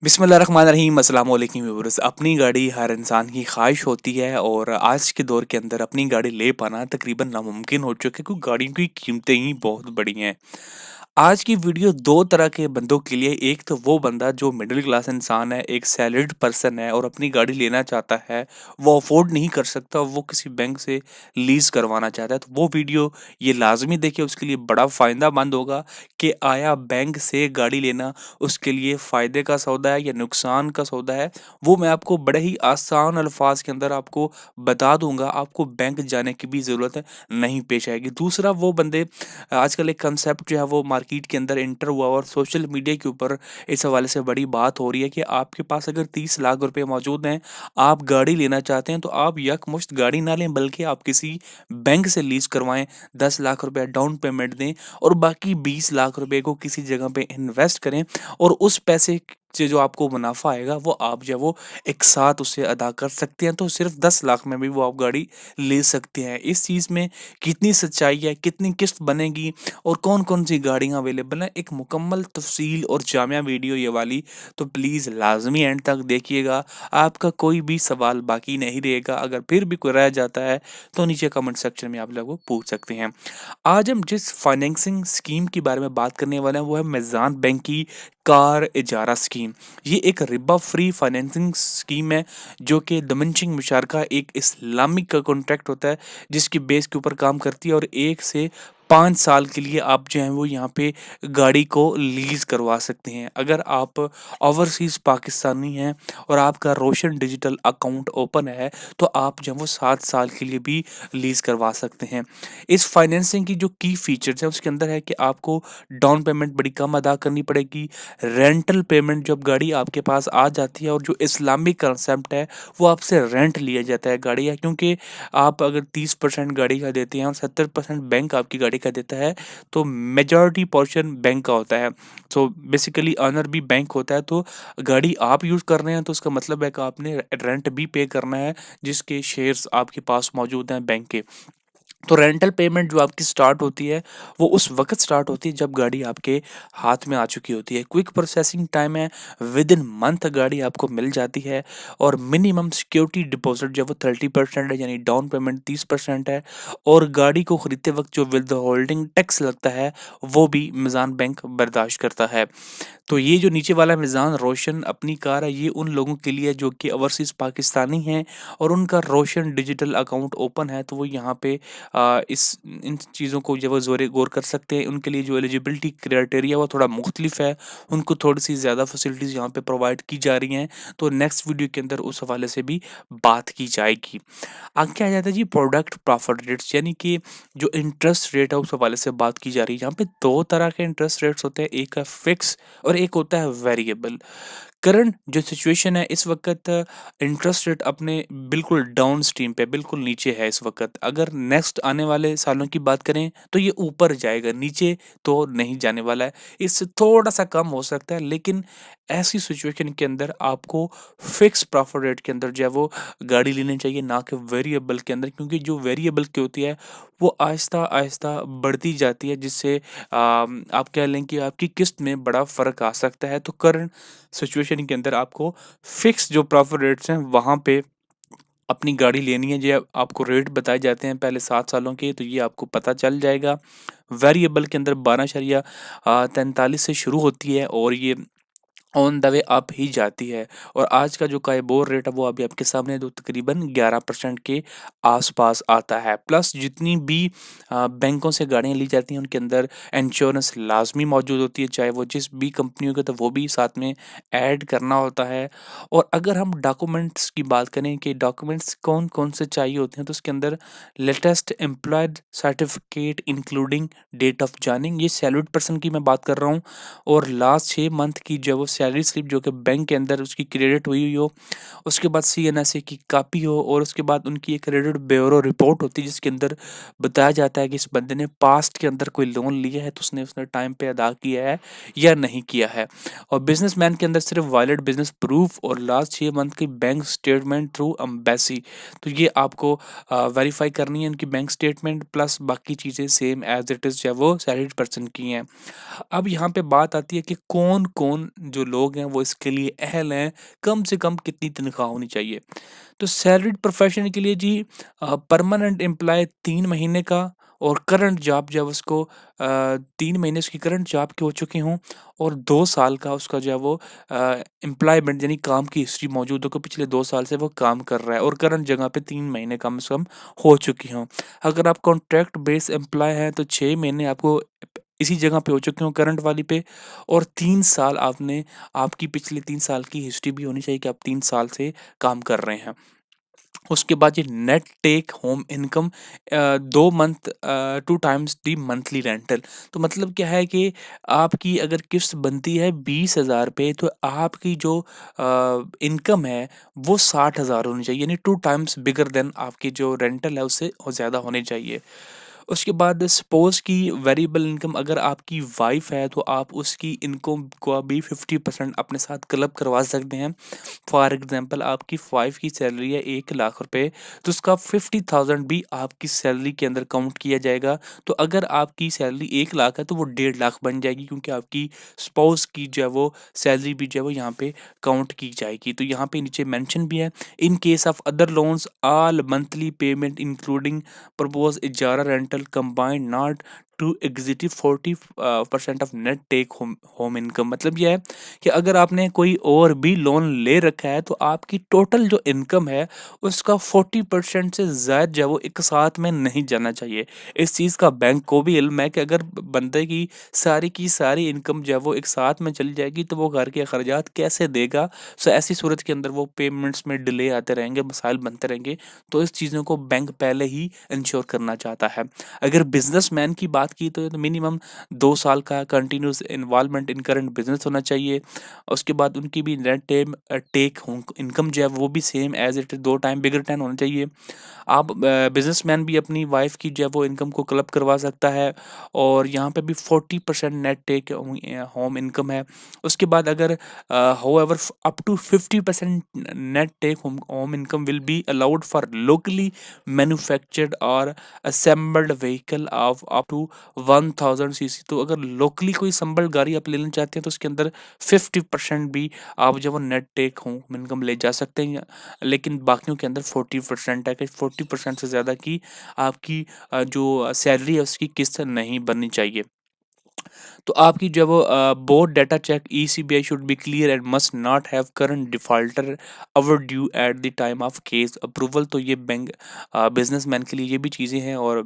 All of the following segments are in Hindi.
बिस्मिल्लाहिर्रहमानिर्रहीम अस्सलाम वालेकुम व्यूअर्स। अपनी गाड़ी हर इंसान की ख्वाहिश होती है और आज के दौर के अंदर अपनी गाड़ी ले पाना तकरीबन नामुमकिन हो चुका है क्योंकि गाड़ियों की कीमतें ही बहुत बड़ी हैं। आज की वीडियो दो तरह के बंदों के लिए, एक तो वो बंदा जो मिडिल क्लास इंसान है, एक सैलरीड पर्सन है और अपनी गाड़ी लेना चाहता है, वो अफोर्ड नहीं कर सकता, वो किसी बैंक से लीज करवाना चाहता है, तो वो वीडियो ये लाजमी देखिए, उसके लिए बड़ा फायदेमंद होगा कि आया बैंक से गाड़ी लेना उसके लिए फ़ायदे का सौदा है या नुकसान का सौदा है। वो मैं आपको बड़े ही आसान अल्फाज के अंदर आपको बता दूंगा, आपको बैंक जाने की भी ज़रूरत नहीं पेश आएगी। दूसरा वो बंदे, आजकल एक कंसेप्ट जो है वो मार्केट के अंदर एंटर हुआ और सोशल मीडिया के ऊपर इस हवाले से बड़ी बात हो रही है कि आपके पास अगर 30 लाख रुपए मौजूद हैं, आप गाड़ी लेना चाहते हैं, तो आप यकमुश्त गाड़ी ना लें बल्कि आप किसी बैंक से लीज करवाएं, 10 लाख रुपए डाउन पेमेंट दें और बाकी 20 लाख रुपए को किसी जगह पे इन्वेस्ट करें और उस पैसे से जो आपको मुनाफा आएगा वो आप जो है वो एक साथ उसे अदा कर सकते हैं, तो सिर्फ 10 लाख में भी वो आप गाड़ी ले सकते हैं। इस चीज़ में कितनी सच्चाई है, कितनी किस्त बनेगी और कौन कौन सी गाड़ियाँ अवेलेबल हैं, एक मुकम्मल तफसील और जामिया वीडियो ये वाली, तो प्लीज़ लाजमी एंड तक देखिएगा। आपका कोई भी सवाल बाकी नहीं रहेगा। अगर फिर भी कोई रह जाता है तो नीचे कमेंट सेक्शन में आप लोग पूछ सकते हैं। आज हम जिस फाइनेंसिंग स्कीम के बारे में बात करने वाले हैं वो है मीज़ान बैंक की कार इजारा स्कीम। ये एक रिबा फ्री फाइनेंसिंग स्कीम है जो कि डोमेंशिंग मुशारका एक इस्लामिक का कॉन्ट्रैक्ट होता है जिसकी बेस के ऊपर काम करती है और 1 से 5 साल के लिए आप जो है वो यहाँ पे गाड़ी को लीज करवा सकते हैं। अगर आप ओवरसीज़ पाकिस्तानी हैं और आपका रोशन डिजिटल अकाउंट ओपन है तो आप जो है वो 7 साल के लिए भी लीज करवा सकते हैं। इस फाइनेंसिंग की जो की फीचर्स हैं उसके अंदर है कि आपको डाउन पेमेंट बड़ी कम अदा करनी पड़ेगी। रेंटल पेमेंट जब गाड़ी आपके पास आ जाती है और जो इस्लामिक कंसेप्ट है वो आपसे रेंट लिया जाता है गाड़ी का, क्योंकि आप अगर 30% गाड़ी का देते हैं और 70% बैंक आपकी गाड़ी का देता है तो मेजॉरिटी पोर्शन बैंक का होता है। सो बेसिकली ऑनर भी बैंक होता है, तो गाड़ी आप यूज़ कर रहे हैं तो उसका मतलब है कि आपने रेंट भी पे करना है जिसके शेयर्स आपके पास मौजूद हैं बैंक के। तो रेंटल पेमेंट जो आपकी स्टार्ट होती है वो उस वक्त स्टार्ट होती है जब गाड़ी आपके हाथ में आ चुकी होती है। क्विक प्रोसेसिंग टाइम है, विद इन मंथ गाड़ी आपको मिल जाती है और मिनिमम सिक्योरिटी डिपॉजिट जो वो 30% है, यानी डाउन पेमेंट 30% है और गाड़ी को खरीदते वक्त जो विद होल्डिंग टैक्स लगता है वो भी मिज़ान बैंक बर्दाश्त करता है। तो ये जो नीचे वाला मिज़ान रोशन अपनी कार है ये उन लोगों के लिए जो कि ओवरसीज़ पाकिस्तानी हैं और उनका रोशन डिजिटल अकाउंट ओपन है, तो वो यहाँ पे इस इन चीज़ों को जब वो ज़ोरे गौर कर सकते हैं। उनके लिए जो एलिजिबिलिटी क्राइटेरिया वो थोड़ा मुख्तलिफ है, उनको थोड़ी सी ज़्यादा फैसिलिटीज़ यहाँ पे प्रोवाइड की जा रही हैं। तो नेक्स्ट वीडियो के अंदर उस हवाले से भी बात की जाएगी। आगे आ जाता है जी प्रोडक्ट प्रॉफिट रेट्स, यानी कि जो इंटरेस्ट रेट है उस हवाले से बात की जा रही है। यहाँ पे दो तरह के इंटरेस्ट रेट्स होते हैं, एक है फिक्स और एक होता है वेरिएबल। करंट जो सिचुएशन है इस वक्त इंटरेस्ट रेट अपने बिल्कुल डाउन स्ट्रीम पे, बिल्कुल नीचे है इस वक्त। अगर नेक्स्ट आने वाले सालों की बात करें तो ये ऊपर जाएगा, नीचे तो नहीं जाने वाला है। इससे थोड़ा सा कम हो सकता है, लेकिन ऐसी सिचुएशन के अंदर आपको फिक्स प्रॉफिट रेट के अंदर जो है वो गाड़ी लेनी चाहिए, ना कि वेरिएबल के अंदर, क्योंकि जो वेरिएबल की होती है वो आहिस्ता आहिस्ता बढ़ती जाती है, जिससे आप कह लें कि आपकी किस्त में बड़ा फ़र्क आ सकता है। तो करंट सिचुएशन के अंदर आपको फिक्स जो प्रॉफिट रेट्स हैं वहाँ पे अपनी गाड़ी लेनी है। जो आपको रेट बताए जाते हैं पहले 7 सालों के, तो ये आपको पता चल जाएगा। वेरिएबल के अंदर 12.43 से शुरू होती है और ये ऑन द वे अप ही जाती है। और आज का जो काइबोर रेट है वो अभी आपके सामने है, तो तकरीबन 11% के आसपास आता है। प्लस जितनी भी बैंकों से गाड़ियाँ ली जाती हैं उनके अंदर इंश्योरेंस लाजमी मौजूद होती है, चाहे वो जिस भी कंपनियों के, तो वो भी साथ में ऐड करना होता है। और अगर हम डॉक्यूमेंट्स की बात करें कि डॉक्यूमेंट्स कौन कौन से चाहिए होते हैं, तो उसके अंदर latest employed certificate including date of joining, ये सैलरीड पर्सन की मैं बात कर रहा हूँ, और लास्ट 6 मंथ की जो वो सैलरी स्लिप जो कि बैंक के अंदर उसकी क्रेडिट हुई हो, उसके बाद सीएनएसए की कॉपी हो और उसके बाद उनकी एक क्रेडिट ब्यूरो रिपोर्ट होती है जिसके अंदर बताया जाता है कि इस बंदे ने पास्ट के अंदर कोई लोन लिया है तो उसने उसने टाइम पे अदा किया है या नहीं किया है। और बिजनेसमैन के अंदर सिर्फ वैलिड बिजनेस प्रूफ और लास्ट 6 मंथ की बैंक स्टेटमेंट थ्रू एम्बेसी, तो ये आपको वेरीफाई करनी है उनकी बैंक स्टेटमेंट, प्लस बाकी चीज़ें सेम एज इट इज़ जो है वो सैलरीड पर्सन की हैं। अब यहाँ पे बात आती है कि कौन-कौन जो लोग हैं वो इसके लिए अहल हैं, कम से कम कितनी तनख्वाह होनी चाहिए? तो सैलरीड प्रोफेशन के लिए जी परमानेंट एम्प्लॉय 3 महीने का, और करंट जॉब जब उसको 3 महीने उसकी करंट जॉब की हो चुकी हों, और 2 साल का उसका जो है वो एम्प्लॉयमेंट यानी काम की हिस्ट्री मौजूद हो कि पिछले 2 साल से वो काम कर रहा है, और करंट जगह पे 3 महीने कम से कम हो चुकी हों। अगर आप कॉन्ट्रैक्ट बेस एम्प्लॉय हैं तो 6 महीने आपको इसी जगह पे हो चुके हों करंट वाली पे, और 3 साल आपने आपकी पिछले 3 साल की हिस्ट्री भी होनी चाहिए कि आप 3 साल से काम कर रहे हैं। उसके बाद ये net take home income 2 month 2 times the monthly rental. तो मतलब क्या है कि आपकी अगर किस्त बनती है 20,000 पे, तो आपकी जो इनकम है वो 60,000 होनी चाहिए, यानी 2 टाइम्स बिगर देन आपकी जो रेंटल है उससे ज़्यादा होनी चाहिए। उसके बाद सपोज़ कि वेरिएबल इनकम अगर आपकी वाइफ़ है तो आप उसकी इनकम को भी 50% अपने साथ क्लब करवा सकते हैं। फॉर एग्ज़ाम्पल आपकी वाइफ़ की सैलरी है 1 लाख रुपए, तो उसका 50,000 भी आपकी सैलरी के अंदर काउंट किया जाएगा। तो अगर आपकी सैलरी 1 लाख है तो वो 1.5 लाख बन जाएगी, क्योंकि आपकी स्पाउस की जो है वो सैलरी भी जो है वो यहाँ पे काउंट की जाएगी। तो यहाँ पे नीचे मेंशन भी है, in case of other loans all monthly payment including propose इजारा rental combined not to exceed 40% of net take home home income. मतलब यह है कि अगर आपने कोई और भी लोन ले रखा है तो आपकी टोटल जो इनकम है उसका 40% से ज़्यादा जो है वो एक साथ में नहीं जाना चाहिए। इस चीज़ का बैंक को भी इल्म है कि अगर बंदे की सारी इनकम जो है वो एक साथ में चली जाएगी तो वो घर के अखराजात कैसे देगा। सो ऐसी सूरत के अंदर वो पेमेंट्स में डिले आते रहेंगे, मसाइल बनते रहेंगे। तो इस चीज़ों को बैंक पहले ही इंश्योर करना चाहता है। अगर बिजनेसमैन की बात की तो मिनिमम 2 साल का continuous involvement in current business होना चाहिए। उसके बाद उनकी भी नेट टेक इनकम जो है वो भी सेम एज इट 2 टाइम बिगर 10 होना चाहिए। आप बिजनेसमैन भी अपनी वाइफ की जो है वो इनकम को क्लब करवा सकता है, और यहाँ पे भी 40% नेट टेक होम इनकम है। उसके बाद अगर however up to 50% net take home income will be allowed for locally manufactured or assembled vehicle of up to 1000 CC. तो अगर लोकली कोई संबल गाड़ी आप लेना चाहते हैं तो उसके अंदर 50% भी आप जब वो नेट टेक होम इनकम ले जा सकते हैं, लेकिन बाकियों के अंदर 40% है कि 40% से ज़्यादा की आपकी जो सैलरी है उसकी किस्त नहीं बननी चाहिए। तो आपकी जब board data check ECIB should be clear and must not have current defaulter overdue at the time of case approval. तो ये बैंक बिजनेसमैन के लिए ये भी चीज़ें हैं, और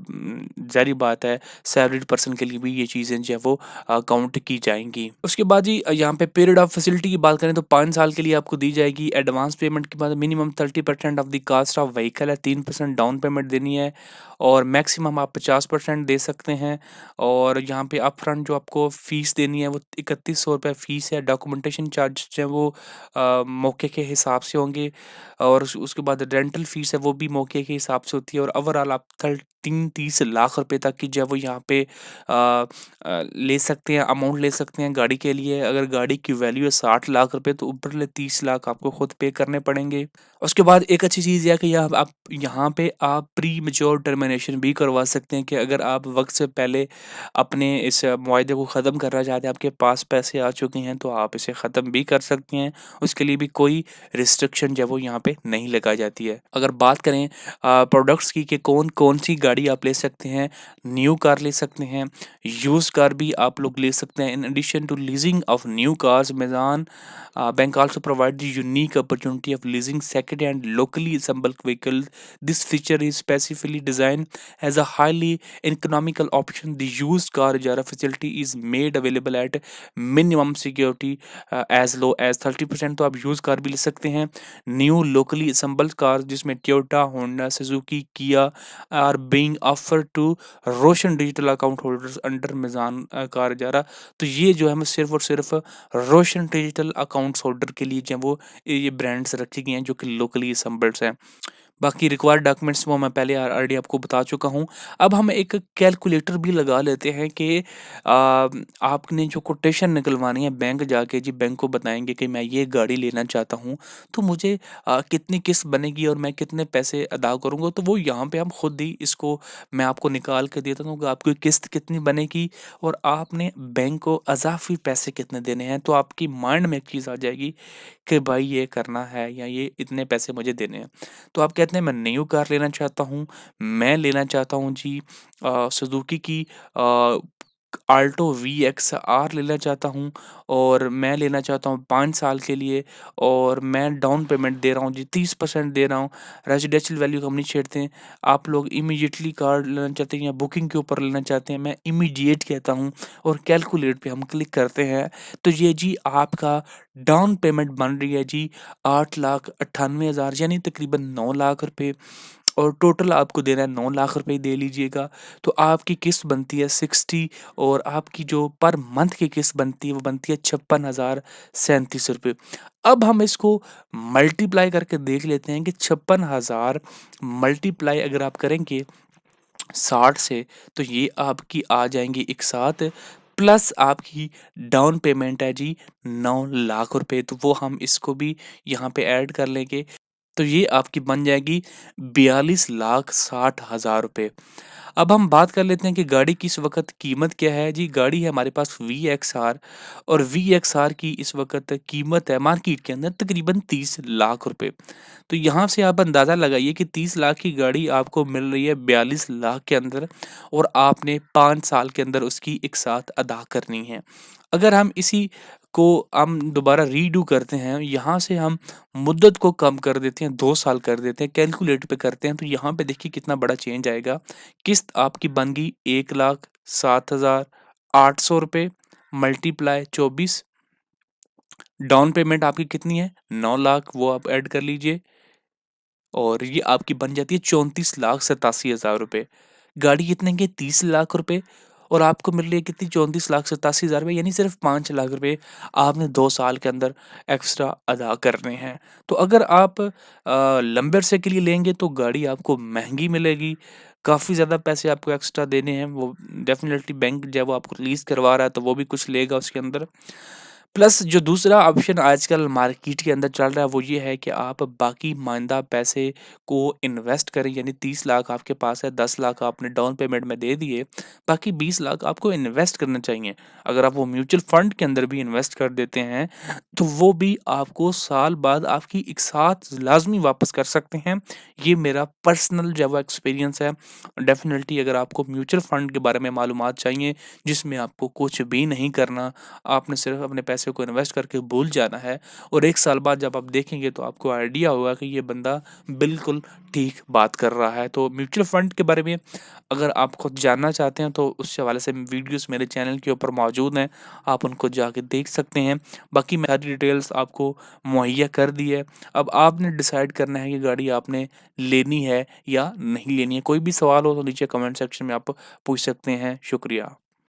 जारी बात है सैलरीड पर्सन के लिए भी ये चीज़ें जो है वो काउंट की जाएंगी। उसके बाद जी यहाँ पे पीरियड ऑफ फैसिलिटी की बात करें तो 5 साल के लिए आपको दी जाएगी। एडवांस पेमेंट के बाद minimum 30% of the cost of vehicle है, 3% डाउन पेमेंट देनी है, और मैक्सिमम आप 50% दे सकते हैं। और यहाँ पे अपफ्रंट जो आपको फ़ीस देनी है वो 3100 रुपये फ़ीस है। डॉक्यूमेंटेशन चार्ज जो है वो मौके के हिसाब से होंगे, और उसके बाद रेंटल फ़ीस है वो भी मौके के हिसाब से होती है। और ओवरऑल आप 30 लाख रुपए तक की जो है वो यहाँ पे ले सकते हैं, अमाउंट ले सकते हैं गाड़ी के लिए। अगर गाड़ी की वैल्यू है 60 लाख रुपए तो ऊपर 30 लाख आपको खुद पे करने पड़ेंगे। उसके बाद एक अच्छी चीज़ यह है कि आप यहाँ पे आप प्री मैच्योर टर्मिनेशन भी करवा सकते हैं, कि अगर आप वक्त से पहले अपने इस मुआहदे को ख़त्म करना चाहते हैं, आपके पास पैसे आ चुके हैं, तो आप इसे ख़त्म भी कर सकते हैं। उसके लिए भी कोई रिस्ट्रिक्शन जो है वो यहाँ पे नहीं लगाई जाती है। अगर बात करें प्रोडक्ट्स की कि कौन-कौन सी गाड़ी आप ले सकते हैं, न्यू कार ले सकते हैं, यूज़्ड कार भी आप लोग ले सकते हैं। In addition to leasing of new cars, Amazon Bank also provide the unique opportunity of leasing second-hand locally assembled vehicle. This feature is specifically designed as a highly economical option. The used car ijara facility is made available at minimum security as low as 30%। तो आप यूज कार भी ले सकते हैं। न्यू लोकली assembled कार जिसमें Toyota, Honda, Suzuki, Kia are being offer to Roshan digital account holders under Meezan car इजारा। तो ये जो है मैं सिर्फ और सिर्फ रोशन डिजिटल अकाउंट्स होल्डर के लिए जो है वो ये ब्रांड्स रखी गई हैं जो कि लोकली assembled हैं। बाकी रिक्वायर्ड डॉक्यूमेंट्स वो मैं पहले ऑलरेडी आपको बता चुका हूँ। अब हम एक कैलकुलेटर भी लगा लेते हैं कि आपने जो कोटेशन निकलवानी है बैंक जाके जी बैंक को बताएँगे कि मैं ये गाड़ी लेना चाहता हूँ, तो मुझे कितनी किस्त बनेगी और मैं कितने पैसे अदा करूँगा, तो वो यहाँ पे हम खुद ही इसको मैं आपको निकाल के देता हूँ कि आपकी किस्त कितनी बनेगी और आपने बैंक को अज़ाफ़ी पैसे कितने देने हैं। तो आपकी माइंड में एक चीज़ आ जाएगी कि भाई ये करना है या ये इतने पैसे मुझे देने हैं। तो आप कहते हैं मैं न्यू कार लेना चाहता हूँ, मैं लेना चाहता हूँ जी सुज़ुकी की आल्टो वीएक्स आर लेना चाहता हूँ और मैं लेना चाहता हूँ 5 साल के लिए और मैं डाउन पेमेंट दे रहा हूँ जी 30% दे रहा हूँ। रेज़िडेंशियल वैल्यू हम नहीं छेड़ते हैं। आप लोग इमीडिएटली कार लेना चाहते हैं या बुकिंग के ऊपर लेना चाहते हैं, मैं इमीडिएट कहता हूँ और कैलकुलेट पे हम क्लिक करते हैं। तो ये जी आपका डाउन पेमेंट बन रही है जी 8,98,000 यानी तकरीबन 9 लाख रुपए और टोटल आपको देना है 9 लाख रुपए दे लीजिएगा। तो आपकी किस्त बनती है 60 और आपकी जो पर मंथ की किस्त बनती है वो बनती है 56,037 रुपए। अब हम इसको मल्टीप्लाई करके देख लेते हैं कि 56,000 मल्टीप्लाई अगर आप करेंगे 60 से तो ये आपकी आ जाएँगी एक साथ प्लस आपकी डाउन पेमेंट है जी 9 लाख रुपए, तो वो हम इसको भी यहाँ पे ऐड कर लेंगे। तो ये आपकी बन जाएगी 42,60,000 रुपए। अब हम बात कर लेते हैं कि गाड़ी की इस वक़्त कीमत क्या है? जी, गाड़ी है हमारे पास वीएक्सआर और वीएक्सआर की इस वक़्त कीमत है मार्केट के अंदर तकरीबन 30 लाख रुपए। तो यहाँ से आप अंदाज़ा लगाइए कि 30 लाख की गाड़ी आपको मिल रही है 42 लाख के अंदर और आपने 5 साल के अंदर उसकी एक साथ अदा करनी है। अगर हम इसी को हम दोबारा रीडू करते हैं, यहाँ से हम मुद्दत को कम कर देते हैं, 2 साल कर देते हैं, कैलकुलेट पे करते हैं, तो यहाँ पे देखिए कितना बड़ा चेंज आएगा। किस्त आपकी बन गई 1,07,800 रुपए मल्टीप्लाई 24 डाउन पेमेंट आपकी कितनी है? 9 लाख वो आप ऐड कर लीजिए और ये आपकी बन जाती है 34,87,000 रुपए। गाड़ी कितने की है? 30 लाख रुपए और आपको मिल रही है कितनी 34,87,000 रुपए यानी सिर्फ 5 लाख रुपए आपने 2 साल के अंदर एक्स्ट्रा अदा करने हैं। तो अगर आप लंबे अरसे के लिए लेंगे तो गाड़ी आपको महँगी मिलेगी, काफ़ी ज़्यादा पैसे आपको एक्स्ट्रा देने हैं, वो डेफ़िनेटली बैंक जब वो आपको लीज़ करवा रहा है तो वो भी कुछ लेगा उसके अंदर। प्लस जो दूसरा ऑप्शन आजकल मार्केट के अंदर चल रहा है वो ये है कि आप बाकी माइंदा पैसे को इन्वेस्ट करें यानी 30 लाख आपके पास है 10 लाख आपने डाउन पेमेंट में दे दिए बाकी 20 लाख आपको इन्वेस्ट करना चाहिए। अगर आप वो म्यूचुअल फंड के अंदर भी इन्वेस्ट कर देते हैं तो वो भी आपको साल बाद आपकी एक साथ लाजमी वापस कर सकते हैं। ये मेरा पर्सनल जो है एक्सपीरियंस है। डेफिनेटली अगर आपको म्यूचुअल फंड के बारे में मालूमात चाहिए जिसमें आपको कुछ भी नहीं करना, आपने सिर्फ अपने पैसे को इन्वेस्ट करके भूल जाना है और 1 साल बाद जब आप देखेंगे तो आपको आइडिया होगा कि ये बंदा बिल्कुल ठीक बात कर रहा है। तो म्यूचुअल फंड के बारे में अगर आप खुद जानना चाहते हैं तो उस हवाले से वीडियोज़ मेरे चैनल के ऊपर मौजूद हैं, आप उनको जाके देख सकते हैं। बाकी मैं सारी डिटेल्स आपको मुहैया कर दी है। अब आपने डिसाइड करना है कि गाड़ी आपने लेनी है या नहीं लेनी है। कोई भी सवाल हो तो नीचे कमेंट सेक्शन में आप पूछ सकते हैं। शुक्रिया।